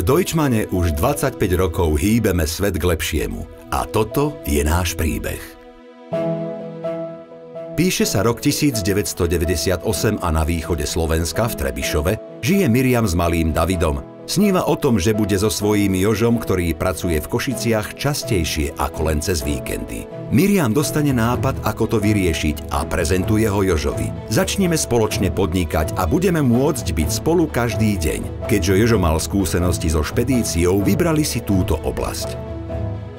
V Deutschmane už 25 rokov hýbeme svet k lepšiemu. A toto je náš príbeh. Píše sa rok 1998 a na východe Slovenska v Trebišove žije Miriam s malým Davidom. Sníva o tom, že bude so svojím Jožom, ktorý pracuje v Košiciach, častejšie ako len cez víkendy. Miriam dostane nápad, ako to vyriešiť a prezentuje ho Jožovi. Začneme spoločne podnikať a budeme môcť byť spolu každý deň. Keďže Jožo mal skúsenosti so špedíciou, vybrali si túto oblasť.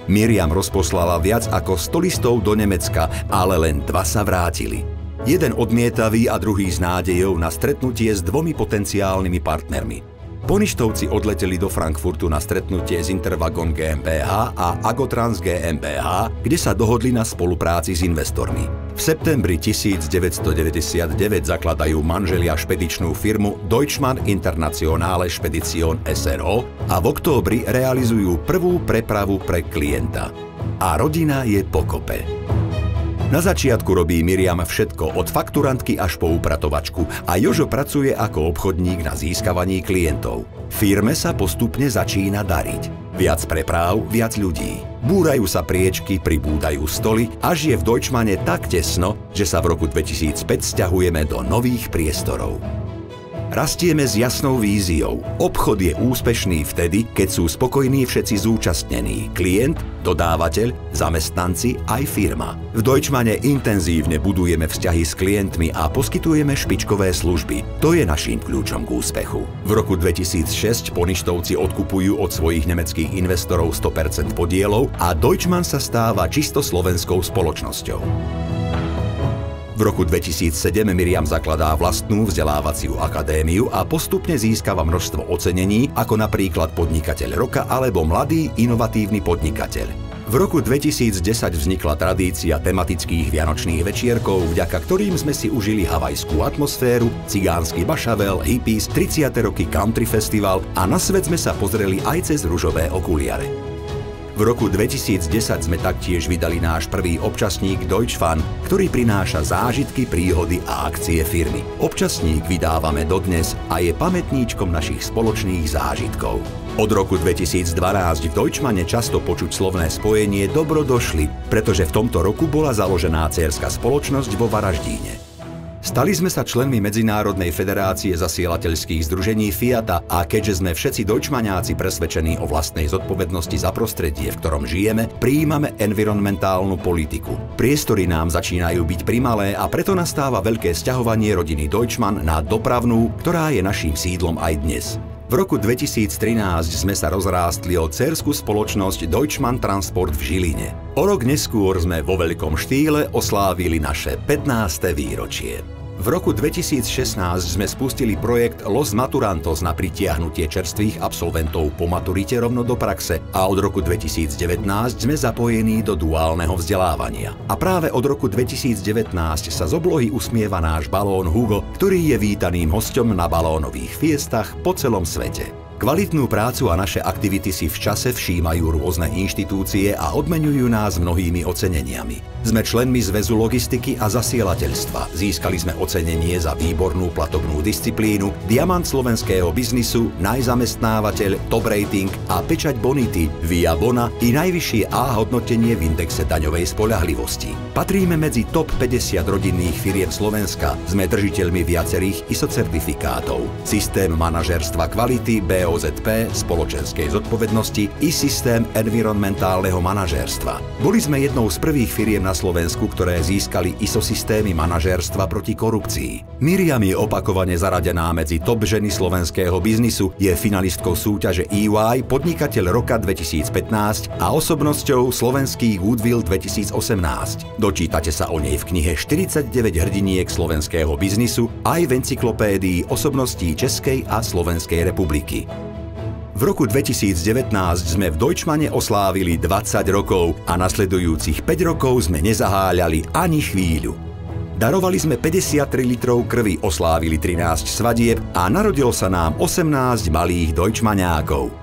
Miriam rozposlala viac ako 100 listov do Nemecka, ale len 2 sa vrátili. Jeden odmietavý a druhý s nádejou na stretnutie s 2 potenciálnymi partnermi. Poništovci odleteli do Frankfurtu na stretnutie s Interwagon GmbH a Agotrans GmbH, kde sa dohodli na spolupráci s investormi. V septembri 1999 zakladajú manželia špedičnú firmu Deutschmann Internationale Spedition SRO a v októbri realizujú prvú prepravu pre klienta. A rodina je pokope. Na začiatku robí Miriam všetko od fakturantky až po upratovačku a Jožo pracuje ako obchodník na získavaní klientov. Firme sa postupne začína dariť. Viac prepráv, viac ľudí. Búrajú sa priečky, pribúdajú stoly, až je v Deutschmane tak tesno, že sa v roku 2005 sťahujeme do nových priestorov. Rastieme s jasnou víziou. Obchod je úspešný vtedy, keď sú spokojní všetci zúčastnení. Klient, dodávateľ, zamestnanci aj firma. V Deutschmane intenzívne budujeme vzťahy s klientmi a poskytujeme špičkové služby. To je naším kľúčom k úspechu. V roku 2006 Poništovci odkupujú od svojich nemeckých investorov 100% podielov a Deutschmann sa stáva čisto slovenskou spoločnosťou. V roku 2007 Miriam zakladá vlastnú vzdelávaciu akadémiu a postupne získava množstvo ocenení, ako napríklad Podnikateľ roka alebo Mladý inovatívny podnikateľ. V roku 2010 vznikla tradícia tematických vianočných večierkov, vďaka ktorým sme si užili havajskú atmosféru, cigánsky bašavel, hippies, 30. roky country festival a na svet sme sa pozreli aj cez ružové okuliare. V roku 2010 sme taktiež vydali náš prvý občasník Deutschfan, ktorý prináša zážitky, príhody a akcie firmy. Občasník vydávame dodnes a je pamätníčkom našich spoločných zážitkov. Od roku 2012 v Deutschmane často počuť slovné spojenie dobro došli, pretože v tomto roku bola založená dcérská spoločnosť vo Varaždíne. Stali sme sa členmi Medzinárodnej federácie zasielateľských združení Fiata a keďže sme všetci Deutschmaňáci presvedčení o vlastnej zodpovednosti za prostredie, v ktorom žijeme, prijímame environmentálnu politiku. Priestory nám začínajú byť primalé a preto nastáva veľké sťahovanie rodiny Deutschmann na Dopravnú, ktorá je naším sídlom aj dnes. V roku 2013 sme sa rozrástli o dcérsku spoločnosť Deutschmann Transport v Žiline. O rok neskôr sme vo veľkom štýle oslávili naše 15. výročie. V roku 2016 sme spustili projekt Los Maturantos na pritiahnutie čerstvých absolventov po maturite rovno do praxe a od roku 2019 sme zapojení do duálneho vzdelávania. A práve od roku 2019 sa z oblohy usmieva náš balón Hugo, ktorý je vítaným hosťom na balónových fiestách po celom svete. Kvalitnú prácu a naše aktivity si v čase všímajú rôzne inštitúcie a odmeňujú nás mnohými oceneniami. Sme členmi Zväzu logistiky a zasielateľstva. Získali sme ocenenie za výbornú platobnú disciplínu, diamant slovenského biznisu, najzamestnávateľ, top rating a pečať bonity, via bona i najvyššie A hodnotenie v indexe daňovej spoľahlivosti. Patríme medzi top 50 rodinných firiem Slovenska. Sme držiteľmi viacerých ISO certifikátov. Systém manažérstva kvality BOZP, spoločenskej zodpovednosti i systém environmentálneho manažérstva. Boli sme jednou z prvých firiem na Slovensku, ktoré získali ISO systémy manažérstva proti korupcii. Miriam je opakovane zaradená medzi top ženy slovenského biznisu, je finalistkou súťaže EY Podnikateľ roka 2015 a osobnosťou slovenských Goodwill 2018. Dočítate sa o nej v knihe 49 hrdiniek slovenského biznisu aj v encyklopédii osobností Českej a Slovenskej republiky. V roku 2019 sme v Deutschmane oslávili 20 rokov a nasledujúcich 5 rokov sme nezaháľali ani chvíľu. Darovali sme 53 litrov krvi, oslávili 13 svadieb a narodilo sa nám 18 malých Deutschmaňákov.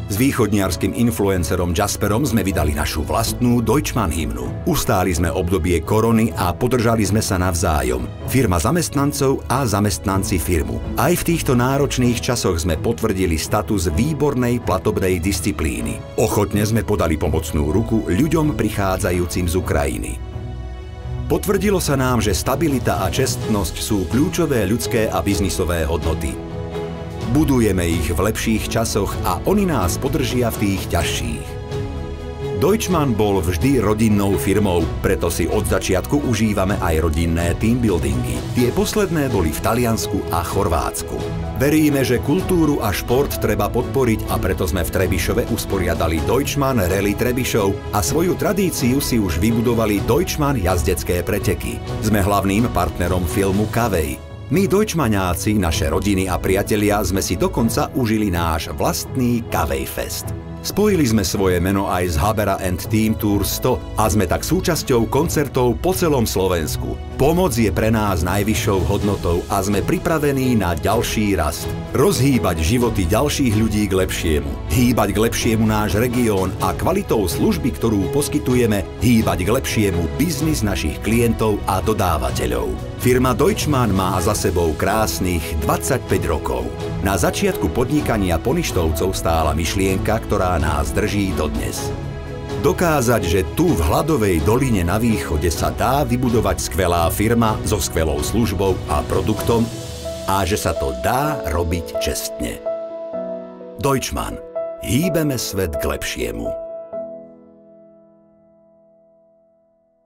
S východniarským influencerom Jasperom sme vydali našu vlastnú Deutschmann hymnu. Ustáli sme obdobie korony a podržali sme sa navzájom. Firma zamestnancov a zamestnanci firmu. Aj v týchto náročných časoch sme potvrdili status výbornej platobnej disciplíny. Ochotne sme podali pomocnú ruku ľuďom prichádzajúcim z Ukrajiny. Potvrdilo sa nám, že stabilita a čestnosť sú kľúčové ľudské a biznisové hodnoty. Budujeme ich v lepších časoch a oni nás podržia v tých ťažších. Deutschmann bol vždy rodinnou firmou, preto si od začiatku užívame aj rodinné teambuildingy. Tie posledné boli v Taliansku a Chorvátsku. Veríme, že kultúru a šport treba podporiť a preto sme v Trebišove usporiadali Deutschmann Rally Trebišov a svoju tradíciu si už vybudovali Deutschmann jazdecké preteky. Sme hlavným partnerom filmu Kavej. My Deutschmaňáci, naše rodiny a priatelia sme si dokonca užili náš vlastný Kavej Fest. Spojili sme svoje meno aj z Habera & Team Tour 100 a sme tak súčasťou koncertov po celom Slovensku. Pomoc je pre nás najvyššou hodnotou a sme pripravení na ďalší rast. Rozhýbať životy ďalších ľudí k lepšiemu. Hýbať k lepšiemu náš región a kvalitou služby, ktorú poskytujeme, hýbať k lepšiemu biznis našich klientov a dodávateľov. Firma Deutschmann má za sebou krásnych 25 rokov. Na začiatku podnikania Poništovcov stála myšlienka, ktorá nás drží dodnes. Dokázať, že tu v Hladovej doline na východe sa dá vybudovať skvelá firma so skvelou službou a produktom a že sa to dá robiť čestne. Deutschmann. Hýbeme svet k lepšiemu.